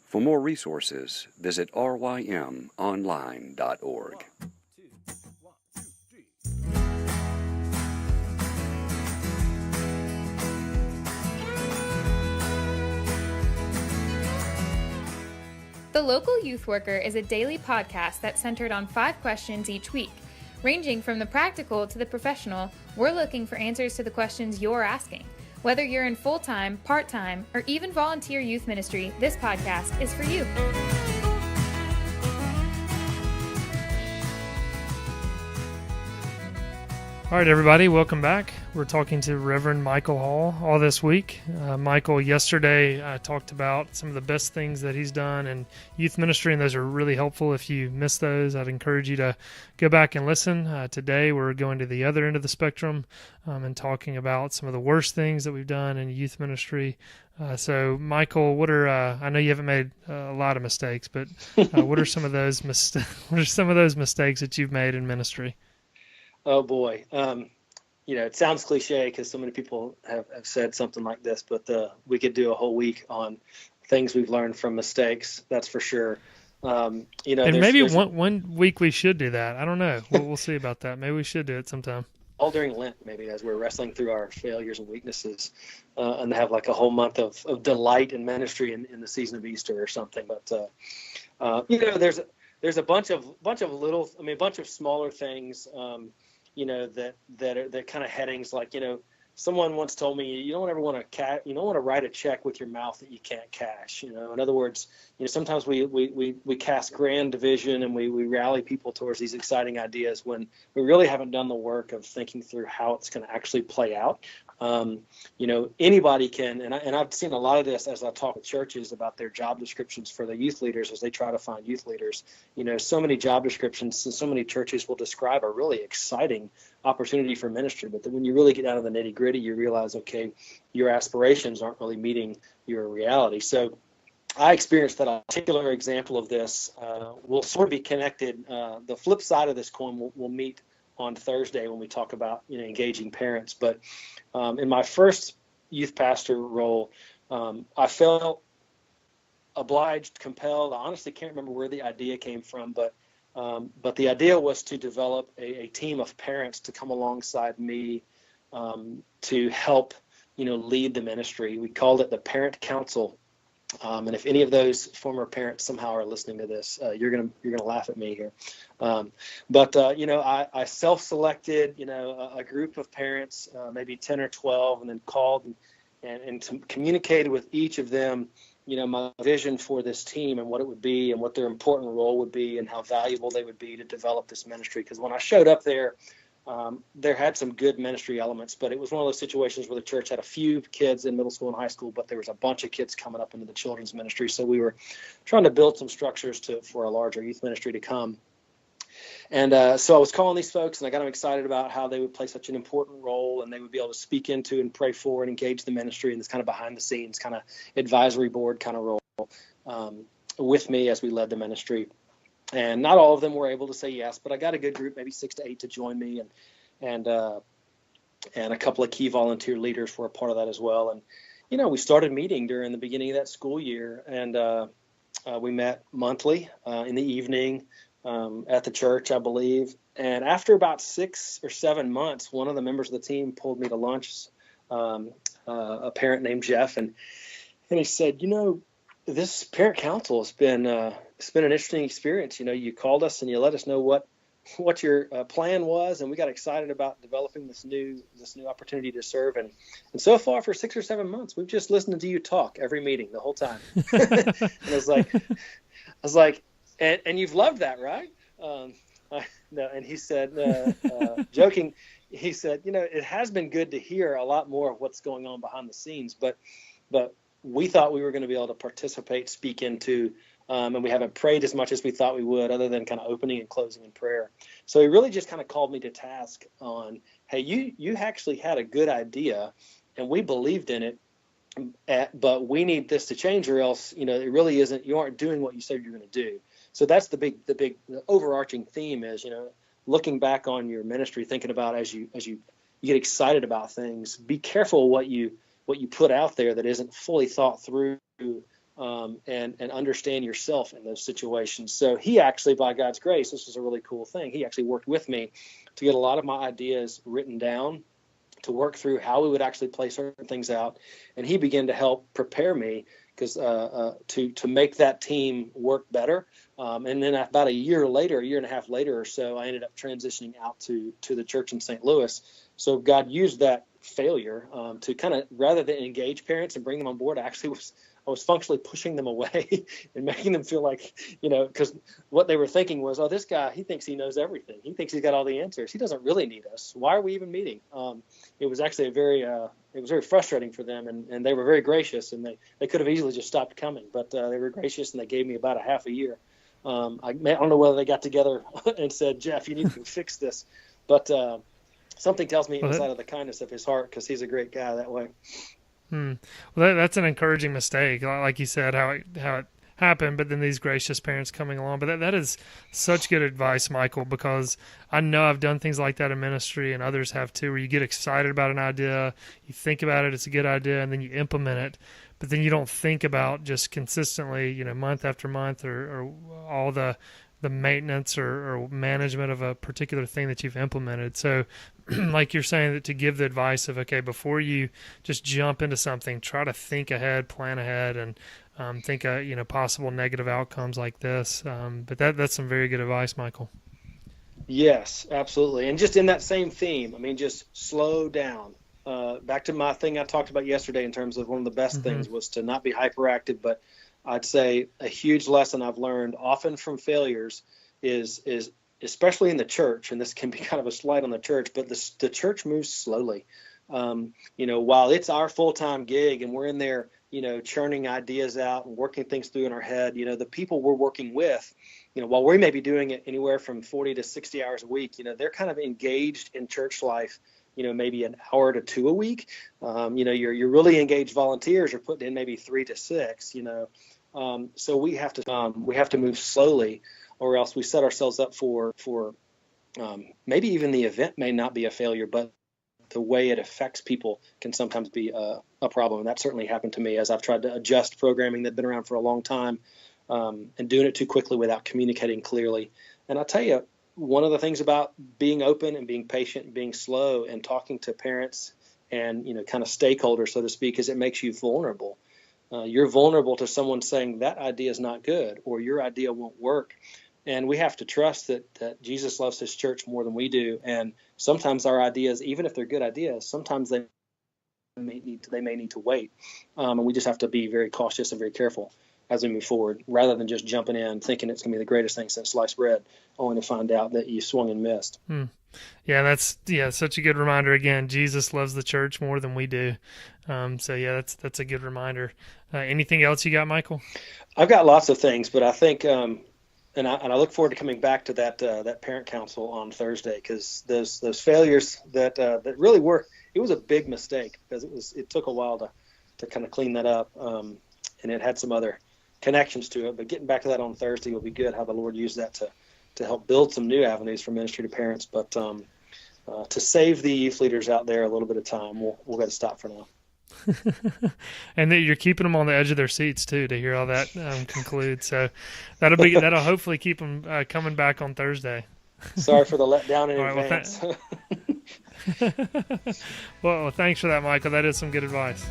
For more resources, visit rymonline.org. The Local Youth Worker is a daily podcast that's centered on 5 questions each week. Ranging from the practical to the professional, we're looking for answers to the questions you're asking. Whether you're in full-time, part-time, or even volunteer youth ministry, this podcast is for you. All right, everybody, welcome back. We're talking to Reverend Michael Hall all this week. Michael, yesterday talked about some of the best things that he's done in youth ministry, and those are really helpful. If you missed those, I'd encourage you to go back and listen. Today, we're going to the other end of the spectrum and talking about some of the worst things that we've done in youth ministry. So, Michael, what are I know you haven't made a lot of mistakes, but what are some of those mistakes that you've made in ministry? Oh boy. It sounds cliche because so many people have said something like this, but we could do a whole week on things we've learned from mistakes. That's for sure. And maybe one week we should do that. I don't know. We'll see about that. Maybe we should do it sometime. All during Lent, maybe, as we're wrestling through our failures and weaknesses, and have like a whole month of delight in ministry in the season of Easter or something. But there's a bunch of smaller things. That kind of headings like, someone once told me, you don't ever want to write a check with your mouth that you can't cash. In other words, sometimes we cast grand vision and we rally people towards these exciting ideas when we really haven't done the work of thinking through how it's going to actually play out. Anybody can, and I've seen a lot of this as I talk with churches about their job descriptions for the youth leaders as they try to find youth leaders. So many job descriptions and so many churches will describe a really exciting opportunity for ministry, but then when you really get down to the nitty gritty, you realize, okay, your aspirations aren't really meeting your reality. So I experienced that. A particular example of this will sort of be connected. The flip side of this coin will meet on Thursday when we talk about engaging parents. But in my first youth pastor role, I felt obliged, compelled. I honestly can't remember where the idea came from, but the idea was to develop a team of parents to come alongside me to help lead the ministry. We called it the Parent Council. And if any of those former parents somehow are listening to this, you're gonna laugh at me here. I self-selected, a group of parents, maybe 10 or 12, and then called and communicated with each of them, my vision for this team and what it would be and what their important role would be and how valuable they would be to develop this ministry. Because when I showed up there, there had some good ministry elements, but it was one of those situations where the church had a few kids in middle school and high school, but there was a bunch of kids coming up into the children's ministry. So we were trying to build some structures for a larger youth ministry to come. And so I was calling these folks, and I got them excited about how they would play such an important role, and they would be able to speak into and pray for and engage the ministry in this kind of behind-the-scenes kind of advisory board kind of role with me as we led the ministry. And not all of them were able to say yes, but I got a good group, maybe 6 to 8, to join me, and a couple of key volunteer leaders were a part of that as well. And we started meeting during the beginning of that school year, and we met monthly in the evening at the church, I believe. And after about 6 or 7 months, one of the members of the team pulled me to lunch, a parent named Jeff, and he said, this parent council has been it's been an interesting experience. You called us and you let us know what your plan was, and we got excited about developing this new opportunity to serve. And so far, for 6 or 7 months, we've just listened to you talk every meeting the whole time. And I was like, and you've loved that, right? No. And he said, joking, he said, it has been good to hear a lot more of what's going on behind the scenes, but we thought we were going to be able to participate, speak into, and we haven't prayed as much as we thought we would, other than kind of opening and closing in prayer. So he really just kind of called me to task on, hey, you actually had a good idea, and we believed in it, but we need this to change, or else, it really isn't. You aren't doing what you said you're going to do. So that's the overarching theme is, looking back on your ministry, thinking about as you get excited about things, be careful what you put out there that isn't fully thought through and understand yourself in those situations. So he actually, by God's grace, this was a really cool thing. He actually worked with me to get a lot of my ideas written down, to work through how we would actually play certain things out. And he began to help prepare me because to make that team work better. And then about a year and a half later or so, I ended up transitioning out to the church in St. Louis. So God used that failure to kind of, rather than engage parents and bring them on board, I was functionally pushing them away and making them feel like, because what they were thinking was, oh, this guy, he thinks he knows everything. He thinks he's got all the answers. He doesn't really need us. Why are we even meeting? It was actually it was very frustrating for them, and they were very gracious, and they could have easily just stopped coming, but they were gracious, and they gave me about a half a year. I don't know whether they got together and said, Jeff, you need to fix this, but something tells me it was out of the kindness of his heart, because he's a great guy that way. Well, that's an encouraging mistake, like you said, how it happened, but then these gracious parents coming along. But that is such good advice, Michael, because I know I've done things like that in ministry, and others have too, where you get excited about an idea, you think about it, it's a good idea, and then you implement it. But then you don't think about just consistently, month after month, or all the maintenance or management of a particular thing that you've implemented. So like you're saying, that to give the advice of, okay, before you just jump into something, try to think ahead, plan ahead, and think possible negative outcomes like this. But that's some very good advice, Michael. Yes, absolutely. And just in that same theme, just slow down. Back to my thing I talked about yesterday in terms of one of the best things was to not be hyperactive, but I'd say a huge lesson I've learned often from failures is especially in the church, and this can be kind of a slight on the church, but the church moves slowly. While it's our full-time gig and we're in there, churning ideas out and working things through in our head, the people we're working with, while we may be doing it anywhere from 40 to 60 hours a week, they're kind of engaged in church life, maybe an hour to 2 a week. You're really engaged volunteers are putting in maybe 3 to 6, so we have to move slowly, or else we set ourselves up for maybe even the event may not be a failure, but the way it affects people can sometimes be a problem. And that certainly happened to me as I've tried to adjust programming that's been around for a long time, and doing it too quickly without communicating clearly. And I'll tell you, one of the things about being open and being patient and being slow and talking to parents and, kind of stakeholders, so to speak, is it makes you vulnerable. You're vulnerable to someone saying that idea is not good or your idea won't work. And we have to trust that Jesus loves his church more than we do. And sometimes our ideas, even if they're good ideas, sometimes they may need to wait. And we just have to be very cautious and very careful as we move forward, rather than just jumping in thinking it's going to be the greatest thing since sliced bread, only to find out that you swung and missed. Yeah, that's such a good reminder. Again, Jesus loves the church more than we do. That's a good reminder. Anything else you got, Michael? I've got lots of things, but I think, and I look forward to coming back to that parent council on Thursday, because those failures that really were, it was a big mistake because it took a while to kind of clean that up, and it had some other connections to it. But getting back to that on Thursday will be good. How the Lord used that to help build some new avenues for ministry to parents, but to save the youth leaders out there a little bit of time, we'll got to stop for now. And that you're keeping them on the edge of their seats too to hear all that conclude. So that'll hopefully keep them coming back on Thursday. Sorry for the letdown in advance. Well, thanks for that, Michael. That is some good advice.